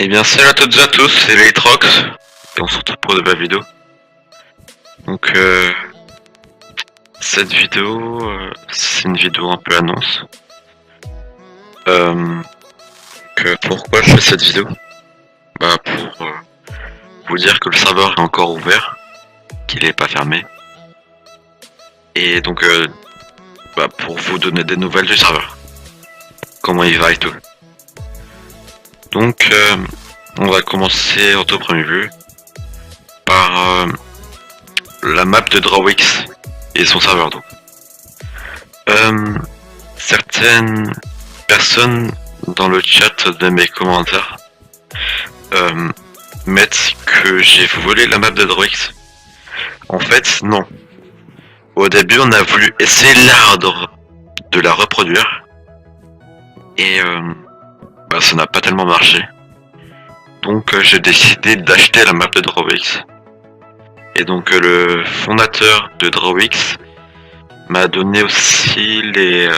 Eh bien salut à toutes et à tous, c'est Leitrox et on se retrouve pour de nouvelles vidéos. Donc cette vidéo, c'est une vidéo un peu annonce. Pourquoi je fais cette vidéo? Bah pour vous dire que le serveur est encore ouvert, qu'il n'est pas fermé. Et donc pour vous donner des nouvelles du serveur. Comment il va et tout. Donc on va commencer en tout premier vue par la map de Drawix et son serveur donc. Certaines personnes dans le chat de mes commentaires mettent que j'ai volé la map de Drawix. En fait, non. Au début, on a voulu essayer l'ardre de la reproduire et ça n'a pas tellement marché. Donc j'ai décidé d'acheter la map de Drawix. Et donc le fondateur de Drawix m'a donné aussi les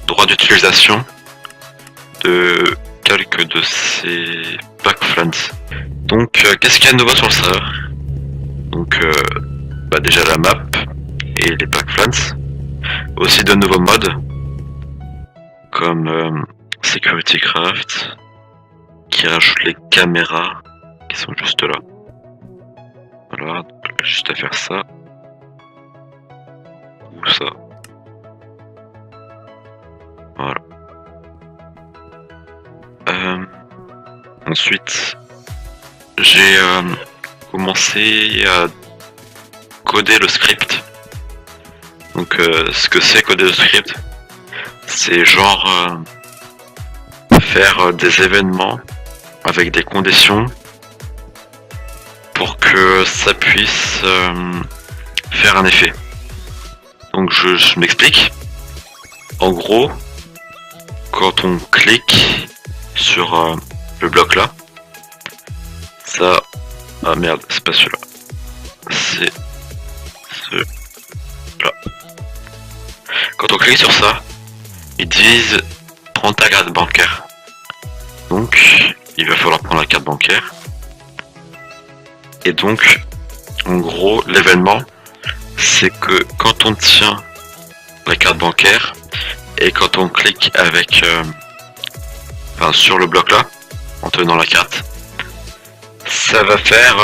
droits d'utilisation de quelques de ces backflans. Donc qu'est-ce qu'il y a de nouveau sur le serveur? Donc déjà la map et les backflans. Aussi de nouveaux mods comme Security Craft qui rajoute les caméras qui sont juste là. Voilà, donc juste à faire ça. Ou ça. Voilà. Ensuite, j'ai commencé à coder le script. Donc ce que c'est coder le script, c'est genre faire des événements avec des conditions pour que ça puisse faire un effet. Donc je m'explique. En gros, quand on clique sur le bloc là, ça... Ah merde, c'est pas celui-là. C'est celui-là. Quand on clique sur ça, ils disent prends ta carte bancaire. Donc, il va falloir prendre la carte bancaire. Et donc, en gros, l'événement, c'est que quand on tient la carte bancaire et quand on clique avec sur le bloc là, en tenant la carte, ça va faire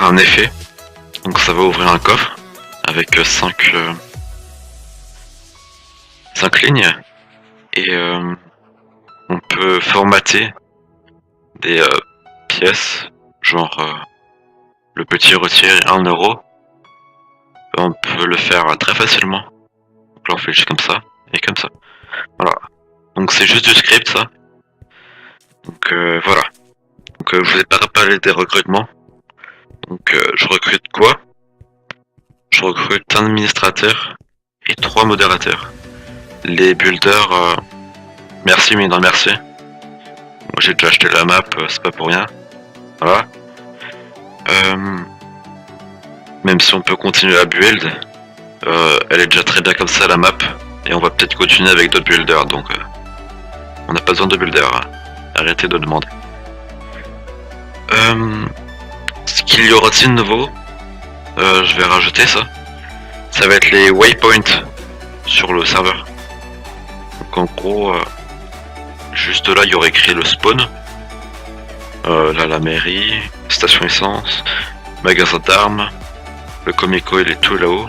un effet. Donc ça va ouvrir un coffre avec 5 lignes et on peut formater des pièces, genre le petit retirer 1 euro. On peut le faire très facilement. Donc là on fait juste comme ça et comme ça. Voilà. Donc c'est juste du script ça. Donc voilà. Donc je vous ai pas parlé des recrutements. Donc je recrute quoi? Je recrute un administrateur et 3 modérateurs. Les builders, merci mais non merci. Moi j'ai déjà acheté la map, c'est pas pour rien. Voilà. Même si on peut continuer à build, elle est déjà très bien comme ça la map. Et on va peut-être continuer avec d'autres builders, donc on n'a pas besoin de builders. Hein. Arrêtez de demander. Ce qu'il y aura de nouveau, je vais rajouter ça. Ça va être les waypoints sur le serveur. Donc en gros, juste là il y aurait écrit le spawn. Là la mairie, station essence, magasin d'armes, le comico il est tout là-haut.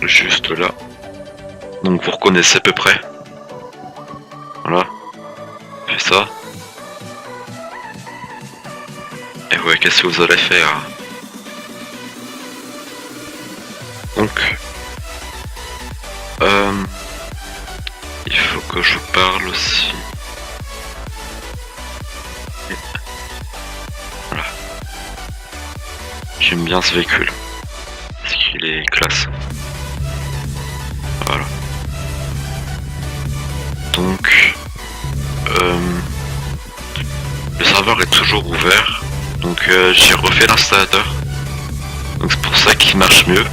Juste là. Donc vous reconnaissez à peu près. Voilà. Fais ça. Et ouais, qu'est-ce que vous allez faire? Donc il faut que je vous parle aussi. Voilà. J'aime bien ce véhicule. Parce qu'il est classe. Voilà. Donc le serveur est toujours ouvert. Donc j'ai refait l'installateur. Donc c'est pour ça qu'il marche mieux.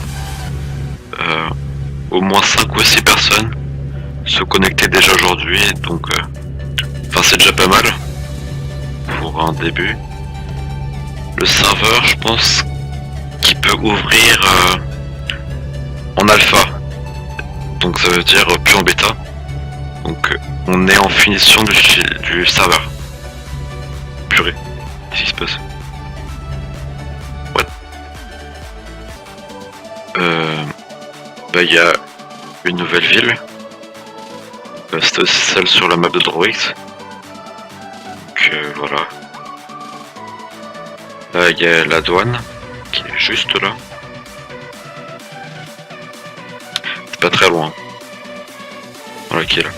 Au moins 5 ou 6 personnes se connecter déjà aujourd'hui, donc enfin c'est déjà pas mal pour un début. Le serveur, je pense qu'il peut ouvrir en alpha, donc ça veut dire plus en bêta. Donc on est en finition du serveur. Purée, qu'est-ce qui se passe? Ouais. Bah il y a une nouvelle ville. C'était aussi celle sur la map de Droix. Donc voilà. Là il y a la douane qui est juste là. C'est pas très loin. Voilà qui est là.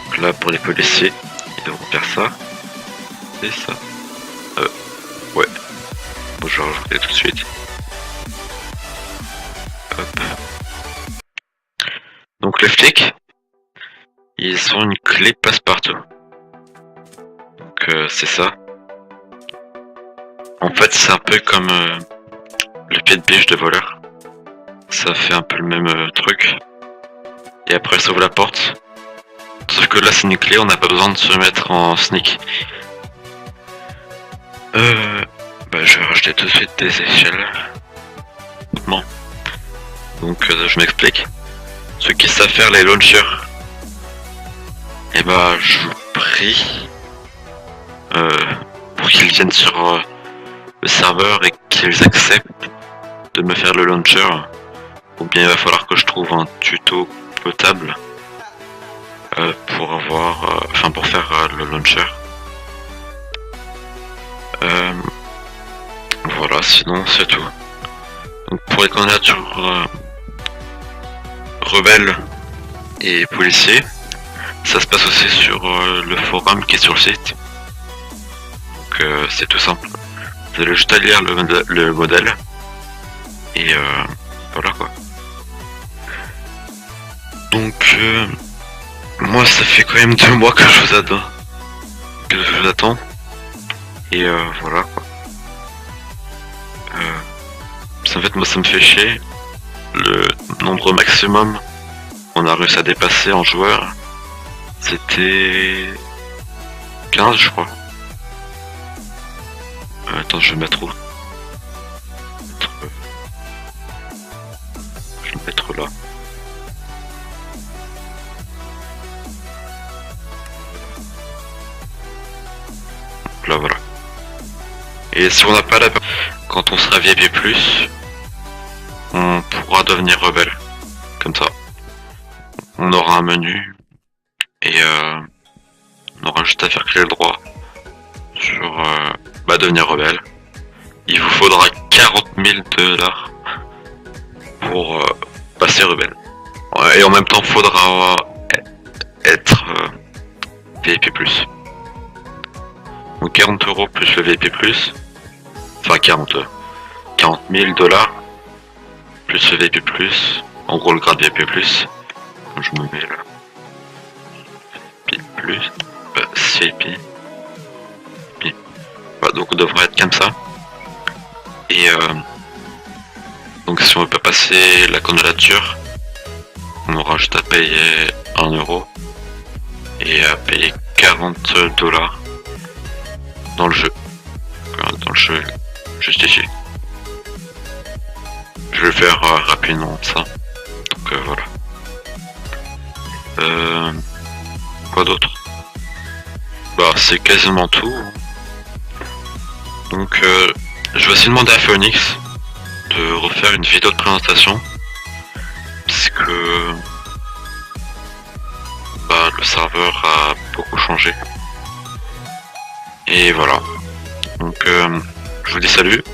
Donc là pour les policiers, ils devront faire ça. Et ça. Ouais. Bon je vais rajouter tout de suite. Hop. Donc les flics, ils ont une clé passe-partout. Donc c'est ça. En fait c'est un peu comme le pied de biche de voleur. Ça fait un peu le même truc. Et après ça ouvre la porte. Sauf que là c'est une clé, on n'a pas besoin de se mettre en sneak. Bah je vais rajouter tout de suite des échelles. Bon. Donc je m'explique. Ceux qui savent faire les launchers, et bah je vous prie pour qu'ils viennent sur le serveur et qu'ils acceptent de me faire le launcher. Ou bien il va falloir que je trouve un tuto potable pour avoir, enfin pour faire le launcher. Voilà, sinon c'est tout. Donc pour les candidatures rebelles et policiers, ça se passe aussi sur le forum qui est sur le site. Donc c'est tout simple. Vous allez juste à lire le modèle et voilà quoi. Donc moi ça fait quand même 2 mois que je vous attends et voilà quoi. En fait moi ça me fait chier. Le nombre maximum qu'on a réussi à dépasser en joueurs, c'était 15 je crois. Attends, je vais mettre où? Je vais mettre là. Donc là voilà. Et si on n'a pas la... Quand on sera VIP+, on pourra devenir rebelle. Comme ça. On aura un menu. Et on aura juste à faire cliquer le droit sur devenir rebelle. Il vous faudra 40 000 $ pour passer rebelle. Et en même temps, faudra être VIP+. Donc 40 € plus le VIP+. Enfin 40 000 $ plus le VIP+. En gros le grade VIP+. Quand je me mets là. VIP+. CIP. Voilà, donc on devrait être comme ça. Et donc si on veut pas passer la candidature, on aura juste à payer 1 € et à payer 40 $ dans le jeu. Dans le jeu, juste ici. Je vais le faire rapidement ça. Donc voilà. Quoi d'autre? Bah c'est quasiment tout. Donc je vais aussi demander à Phoenix de refaire une vidéo de présentation. Parce que bah le serveur a beaucoup changé. Et voilà. Donc je vous dis salut.